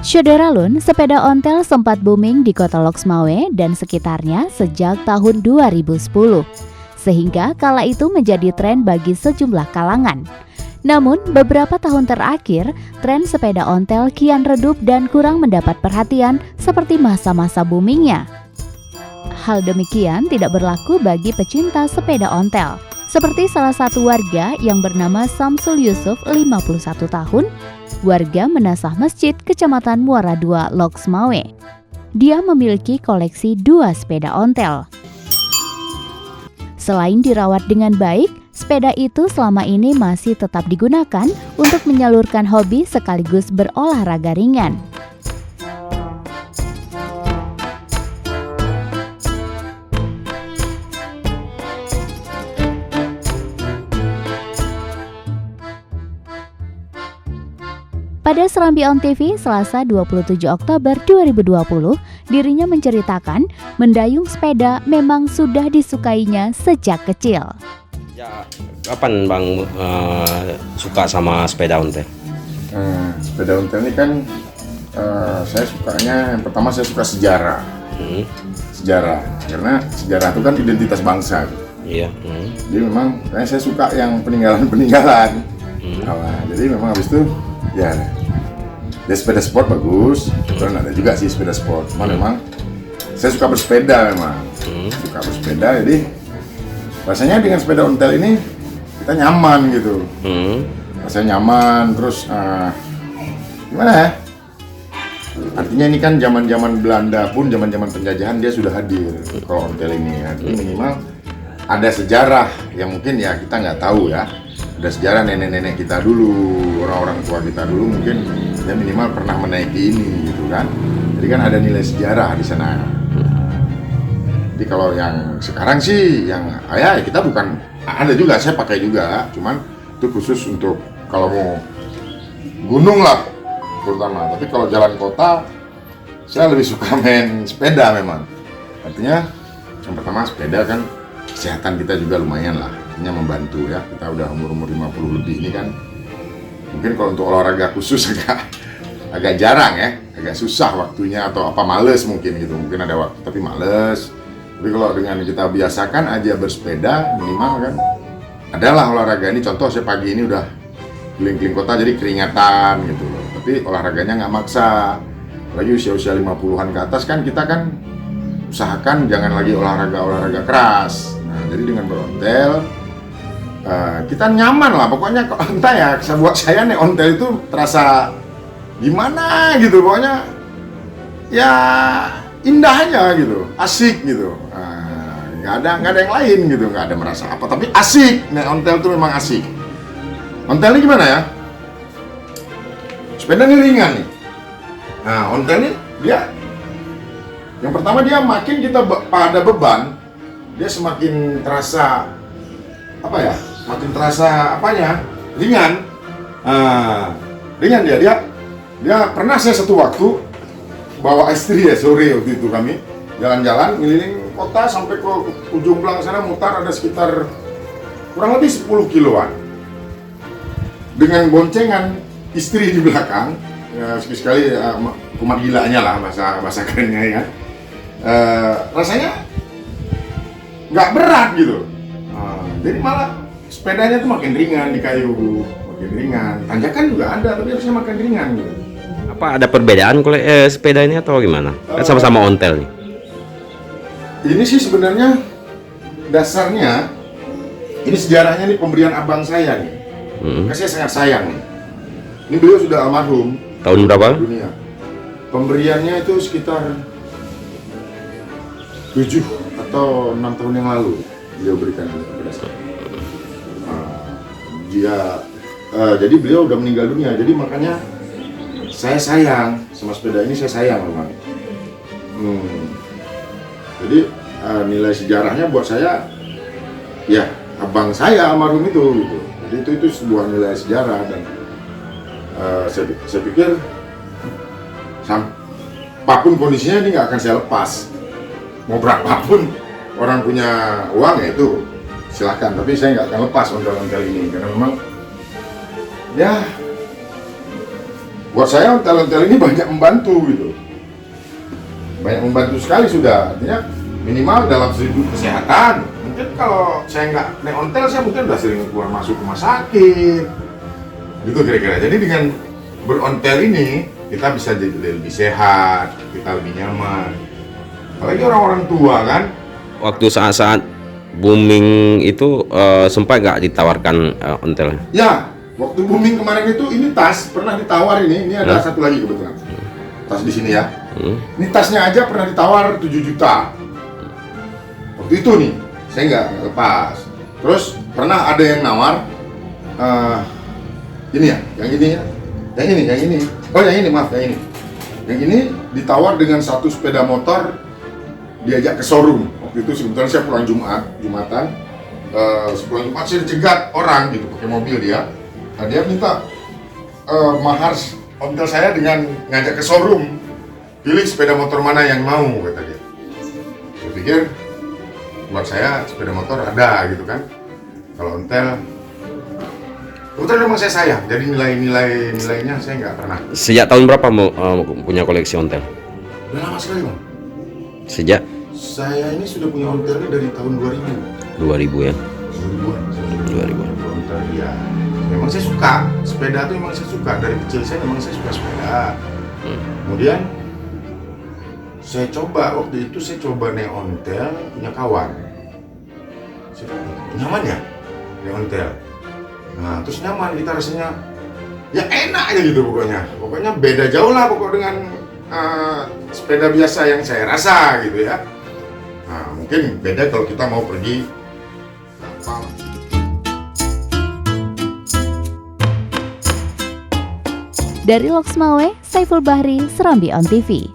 Syederalun, sepeda ontel sempat booming di kota Loksmawe dan sekitarnya sejak tahun 2010, sehingga kala itu menjadi tren bagi sejumlah kalangan. Namun, beberapa tahun terakhir, tren sepeda ontel kian redup dan kurang mendapat perhatian seperti masa-masa boomingnya. Hal demikian tidak berlaku bagi pecinta sepeda ontel. Seperti salah satu warga yang bernama Samsul Yusuf, 51 tahun, warga Menasah Masjid, Kecamatan Muara II, Loksmawe. Dia memiliki koleksi 2 sepeda ontel. Selain dirawat dengan baik, sepeda itu selama ini masih tetap digunakan untuk menyalurkan hobi sekaligus berolahraga ringan. Pada Serambi On TV, Selasa 27 Oktober 2020, dirinya menceritakan mendayung sepeda memang sudah disukainya sejak kecil. Ya, kapan Bang suka sama sepeda ontel? Sepeda ontel ini kan saya sukanya, yang pertama saya suka sejarah. Sejarah, karena sejarah itu kan identitas bangsa. Iya. Jadi memang saya suka yang peninggalan-peninggalan. Jadi memang habis itu ya sepeda sport bagus, kebetulan ada juga sih sepeda sport. Cuman memang saya suka bersepeda memang, suka bersepeda. Jadi rasanya dengan sepeda ontel ini kita nyaman gitu, rasanya nyaman. Terus gimana ya? Artinya ini kan zaman-zaman Belanda pun, zaman-zaman penjajahan dia sudah hadir kalau ontel ini ya. Jadi minimal ada sejarah yang mungkin ya kita nggak tahu ya. Ada sejarah nenek-nenek kita dulu, orang-orang tua kita dulu mungkin ya minimal pernah menaiki ini gitu kan. Jadi kan ada nilai sejarah di sana. Jadi kalau yang sekarang sih yang ya kita bukan, ada juga saya pakai juga, cuman itu khusus untuk kalau mau gunung lah terutama. Tapi kalau jalan kota saya lebih suka main sepeda memang. Artinya yang pertama sepeda kan kesehatan kita juga lumayan lah. Membantu ya, kita udah umur 50 lebih ini kan mungkin kalau untuk olahraga khusus agak jarang ya, agak susah waktunya atau apa, males mungkin gitu, mungkin ada waktu tapi males. Tapi kalau dengan kita biasakan aja bersepeda minimal kan adalah olahraga ini. Contoh saya pagi ini udah keliling-keliling kota jadi keringatan gitu loh, tapi olahraganya nggak maksa. Apalagi usia-usia 50-an ke atas kan kita kan usahakan jangan lagi olahraga keras. Nah, jadi dengan berontel kita nyaman lah pokoknya. Entah ya, buat saya nih ontel itu terasa gimana gitu, pokoknya ya indah aja gitu, asik gitu. Nggak ada yang lain gitu, nggak ada merasa apa, tapi asik. Nah, ontel itu memang asik. Ontel ini gimana ya? Sepeda ini ringan nih. Nah, ontel ini dia yang pertama dia makin kita pada beban, dia semakin terasa apa ya? Makin terasa apanya? Ringan. Ringan dia pernah saya satu waktu bawa istri ya, sore waktu itu kami jalan-jalan keliling kota sampai ke ujung belang sana, mutar ada sekitar kurang lebih 10 kiloan dengan boncengan istri di belakang ya, sekali kumat gilanya lah bahasa kerennya ya. Rasanya nggak berat gitu. Jadi malah sepedanya tuh makin ringan di kayu, makin ringan. Tanjakan juga ada, tapi harusnya makin ringan gitu. Apa ada perbedaan kalau sepeda ini atau gimana? Kan sama-sama ontel nih. Ini sih sebenarnya dasarnya, ini sejarahnya nih pemberian abang saya nih. Saya sangat sayang nih. Ini beliau sudah almarhum. Tahun berapa? Dunia. Pemberiannya itu sekitar 7 atau 6 tahun yang lalu beliau berikan kepada saya. Jadi beliau udah meninggal dunia, jadi makanya saya sayang sama sepeda ini, saya sayang memang. Jadi nilai sejarahnya buat saya ya abang saya almarhum itu gitu. Jadi itu sebuah nilai sejarah dan saya pikir apapun kondisinya ini nggak akan saya lepas. Mau berapapun orang punya uang ya itu silahkan, tapi saya nggak akan lepas ontel-ontel ini karena memang ya buat saya ontel-ontel ini banyak membantu gitu. Banyak membantu sekali sudah. Artinya minimal dalam segi kesehatan. Mungkin kalau saya nggak naik ontel, saya mungkin udah sering keluar masuk rumah sakit. Gitu kira-kira. Jadi dengan berontel ini kita bisa jadi lebih sehat, kita lebih nyaman. Apalagi orang-orang tua kan. Waktu saat-saat booming itu sempat nggak ditawarkan ontel? Ya, waktu booming kemarin itu ini tas pernah ditawar ini ada satu lagi kebetulan. Tas di sini ya. Ini tasnya aja pernah ditawar 7 juta. Waktu itu nih, saya nggak lepas. Terus pernah ada yang nawar ini ya, yang ini ya. Yang ini. Oh, yang ini, maaf, yang ini. Yang ini ditawar dengan satu sepeda motor diajak ke showroom. Waktu itu sebetulnya saya pulang Jumatan. Sepulang Jumat saya dicegat orang gitu pakai mobil dia. Nah, dia minta mahar ontel saya dengan ngajak ke showroom. Pilih sepeda motor mana yang mau, kata dia. Saya pikir buat saya sepeda motor ada gitu kan. Kalau ontel, kebetulan memang saya sayang. Jadi nilainya saya nggak pernah. Sejak tahun berapa mau punya koleksi ontel? Udah lama sekali bang. Sejak Saya ini sudah punya ontelnya dari tahun 2000. 2000 ya? 2000-an. 2000. Ontel ya. Memang saya suka sepeda tuh, memang saya suka dari kecil memang saya suka sepeda. Kemudian saya coba waktu itu naik ontel punya kawan. Saya nyaman ya naik ontel. Nah terus nyaman kita rasanya, ya enak aja gitu pokoknya. Pokoknya beda jauh lah pokok dengan sepeda biasa yang saya rasa gitu ya. Nah mungkin beda kalau kita mau pergi kapal. Dari Loksmawe, Saiful Bahri, Serambi On TV.